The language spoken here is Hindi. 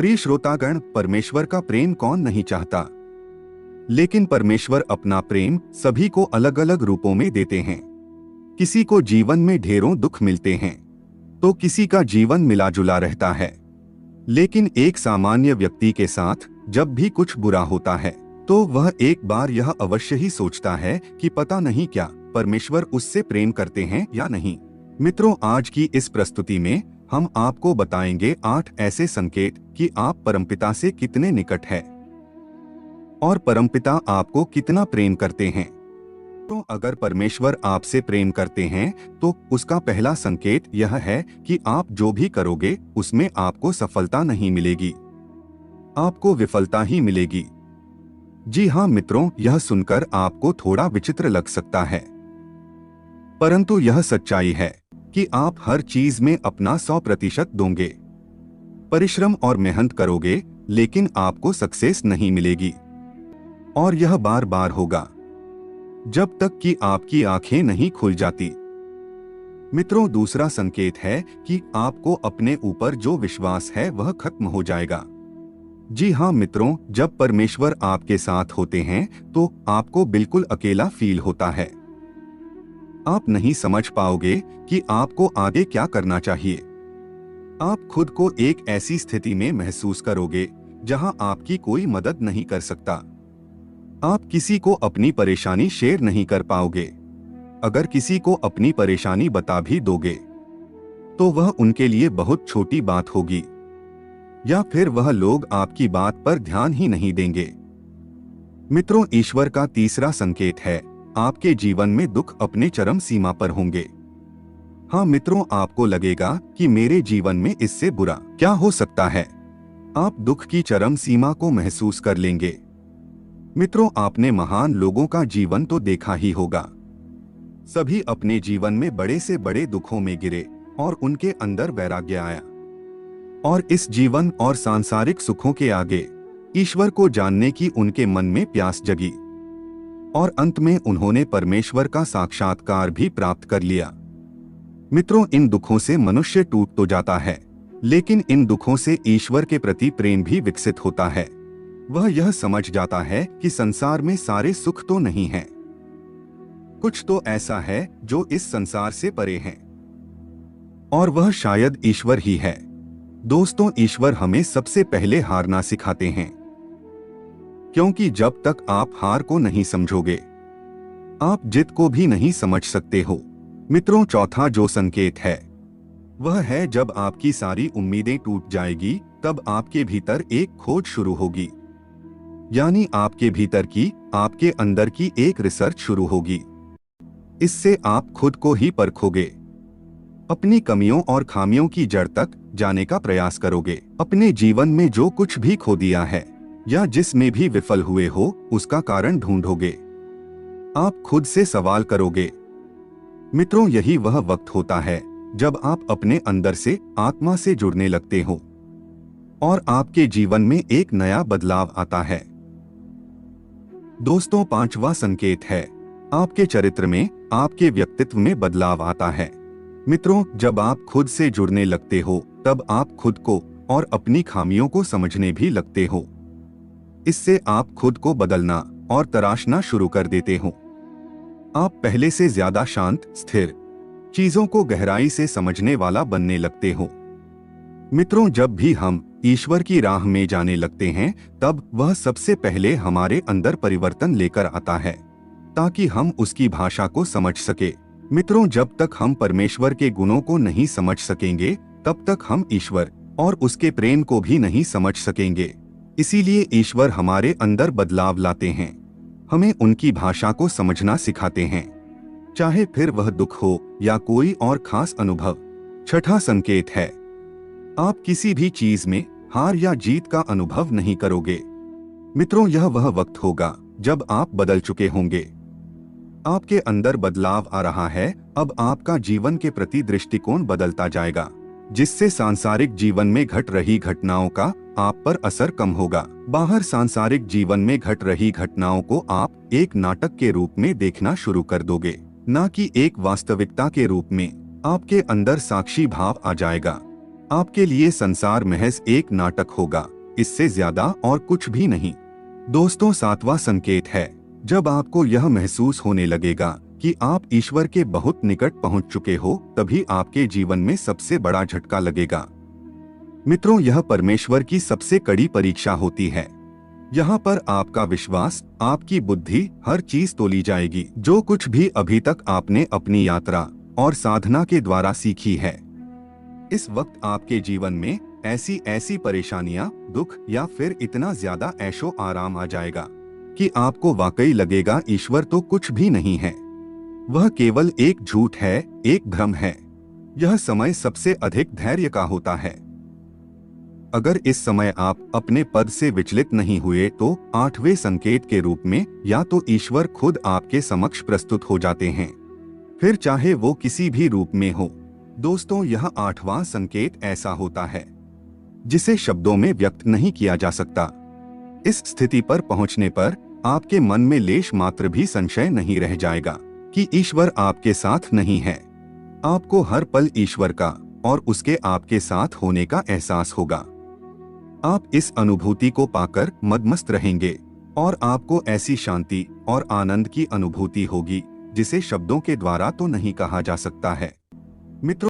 प्रिय श्रोतागण, परमेश्वर का प्रेम कौन नहीं चाहता, लेकिन परमेश्वर अपना प्रेम सभी को अलग अलग रूपों में देते हैं। किसी को जीवन में ढेरों दुख मिलते हैं तो किसी का जीवन मिला जुला रहता है। लेकिन एक सामान्य व्यक्ति के साथ जब भी कुछ बुरा होता है तो वह एक बार यह अवश्य ही सोचता है कि पता नहीं क्या परमेश्वर उससे प्रेम करते हैं या नहीं। मित्रों, आज की इस प्रस्तुति में हम आपको बताएंगे 8 ऐसे संकेत कि आप परमपिता से कितने निकट हैं और परमपिता आपको कितना प्रेम करते हैं। तो अगर परमेश्वर आपसे प्रेम करते हैं तो उसका पहला संकेत यह है कि आप जो भी करोगे उसमें आपको सफलता नहीं मिलेगी, आपको विफलता ही मिलेगी। जी हाँ मित्रों, यह सुनकर आपको थोड़ा विचित्र लग सकता है, परंतु यह सच्चाई है कि आप हर चीज में अपना 100% दोगे, परिश्रम और मेहनत करोगे, लेकिन आपको सक्सेस नहीं मिलेगी। और यह बार बार होगा जब तक कि आपकी आंखें नहीं खुल जाती। मित्रों, दूसरा संकेत है कि आपको अपने ऊपर जो विश्वास है वह खत्म हो जाएगा। जी हाँ मित्रों, जब परमेश्वर आपके साथ होते हैं तो आपको बिल्कुल अकेला फील होता है। आप नहीं समझ पाओगे कि आपको आगे क्या करना चाहिए। आप खुद को एक ऐसी स्थिति में महसूस करोगे जहां आपकी कोई मदद नहीं कर सकता। आप किसी को अपनी परेशानी शेयर नहीं कर पाओगे। अगर किसी को अपनी परेशानी बता भी दोगे तो वह उनके लिए बहुत छोटी बात होगी, या फिर वह लोग आपकी बात पर ध्यान ही नहीं देंगे। मित्रों, ईश्वर का तीसरा संकेत है आपके जीवन में दुख अपने चरम सीमा पर होंगे। हाँ मित्रों, आपको लगेगा कि मेरे जीवन में इससे बुरा क्या हो सकता है। आप दुख की चरम सीमा को महसूस कर लेंगे। मित्रों, आपने महान लोगों का जीवन तो देखा ही होगा। सभी अपने जीवन में बड़े से बड़े दुखों में गिरे और उनके अंदर वैराग्य आया, और इस जीवन और सांसारिक सुखों के आगे ईश्वर को जानने की उनके मन में प्यास जगी, और अंत में उन्होंने परमेश्वर का साक्षात्कार भी प्राप्त कर लिया। मित्रों, इन दुखों से मनुष्य टूट तो जाता है, लेकिन इन दुखों से ईश्वर के प्रति प्रेम भी विकसित होता है। वह यह समझ जाता है कि संसार में सारे सुख तो नहीं हैं, कुछ तो ऐसा है जो इस संसार से परे है, और वह शायद ईश्वर ही है। दोस्तों, ईश्वर हमें सबसे पहले हारना सिखाते हैं, क्योंकि जब तक आप हार को नहीं समझोगे आप जीत को भी नहीं समझ सकते हो। मित्रों, चौथा जो संकेत है वह है जब आपकी सारी उम्मीदें टूट जाएगी, तब आपके भीतर एक खोज शुरू होगी। यानी आपके भीतर की, आपके अंदर की एक रिसर्च शुरू होगी। इससे आप खुद को ही परखोगे, अपनी कमियों और खामियों की जड़ तक जाने का प्रयास करोगे। अपने जीवन में जो कुछ भी खो दिया है या जिसमें भी विफल हुए हो उसका कारण ढूंढोगे। आप खुद से सवाल करोगे। मित्रों, यही वह वक्त होता है जब आप अपने अंदर से, आत्मा से जुड़ने लगते हो और आपके जीवन में एक नया बदलाव आता है। दोस्तों, पांचवा संकेत है आपके चरित्र में, आपके व्यक्तित्व में बदलाव आता है। मित्रों, जब आप खुद से जुड़ने लगते हो तब आप खुद को और अपनी खामियों को समझने भी लगते हो। इससे आप खुद को बदलना और तराशना शुरू कर देते हो। आप पहले से ज्यादा शांत, स्थिर, चीजों को गहराई से समझने वाला बनने लगते हो। मित्रों, जब भी हम ईश्वर की राह में जाने लगते हैं तब वह सबसे पहले हमारे अंदर परिवर्तन लेकर आता है ताकि हम उसकी भाषा को समझ सके। मित्रों, जब तक हम परमेश्वर के गुणों को नहीं समझ सकेंगे तब तक हम ईश्वर और उसके प्रेम को भी नहीं समझ सकेंगे। इसीलिए ईश्वर हमारे अंदर बदलाव लाते हैं, हमें उनकी भाषा को समझना सिखाते हैं, चाहे फिर वह दुख हो या कोई और खास अनुभव। छठा संकेत है आप किसी भी चीज में हार या जीत का अनुभव नहीं करोगे। मित्रों, यह वह वक्त होगा जब आप बदल चुके होंगे, आपके अंदर बदलाव आ रहा है। अब आपका जीवन के प्रति दृष्टिकोण बदलता जाएगा, जिससे सांसारिक जीवन में घट रही घटनाओं का आप पर असर कम होगा। बाहर सांसारिक जीवन में घट रही घटनाओं को आप एक नाटक के रूप में देखना शुरू कर दोगे, न कि एक वास्तविकता के रूप में। आपके अंदर साक्षी भाव आ जाएगा। आपके लिए संसार महज एक नाटक होगा, इससे ज्यादा और कुछ भी नहीं। दोस्तों, 7वां संकेत है, जब आपको यह महसूस होने लगेगा कि आप ईश्वर के बहुत निकट पहुंच चुके हो, तभी आपके जीवन में सबसे बड़ा झटका लगेगा। मित्रों, यह परमेश्वर की सबसे कड़ी परीक्षा होती है। यहाँ पर आपका विश्वास, आपकी बुद्धि, हर चीज तोली जाएगी जो कुछ भी अभी तक आपने अपनी यात्रा और साधना के द्वारा सीखी है। इस वक्त आपके जीवन में ऐसी परेशानियां, दुख या फिर इतना ज्यादा ऐशो आराम आ जाएगा कि आपको वाकई लगेगा ईश्वर तो कुछ भी नहीं है। वह केवल एक झूठ है, एक भ्रम है। यह समय सबसे अधिक धैर्य का होता है। अगर इस समय आप अपने पद से विचलित नहीं हुए तो 8वें संकेत के रूप में या तो ईश्वर खुद आपके समक्ष प्रस्तुत हो जाते हैं, फिर चाहे वो किसी भी रूप में हो। दोस्तों, यह 8वां संकेत ऐसा होता है जिसे शब्दों में व्यक्त नहीं किया जा सकता। इस स्थिति पर पहुंचने पर आपके मन में लेश मात्र भी संशय नहीं रह जाएगा कि ईश्वर आपके साथ नहीं है। आपको हर पल ईश्वर का और उसके आपके साथ होने का एहसास होगा। आप इस अनुभूति को पाकर मदमस्त रहेंगे और आपको ऐसी शांति और आनंद की अनुभूति होगी जिसे शब्दों के द्वारा तो नहीं कहा जा सकता है। मित्रों,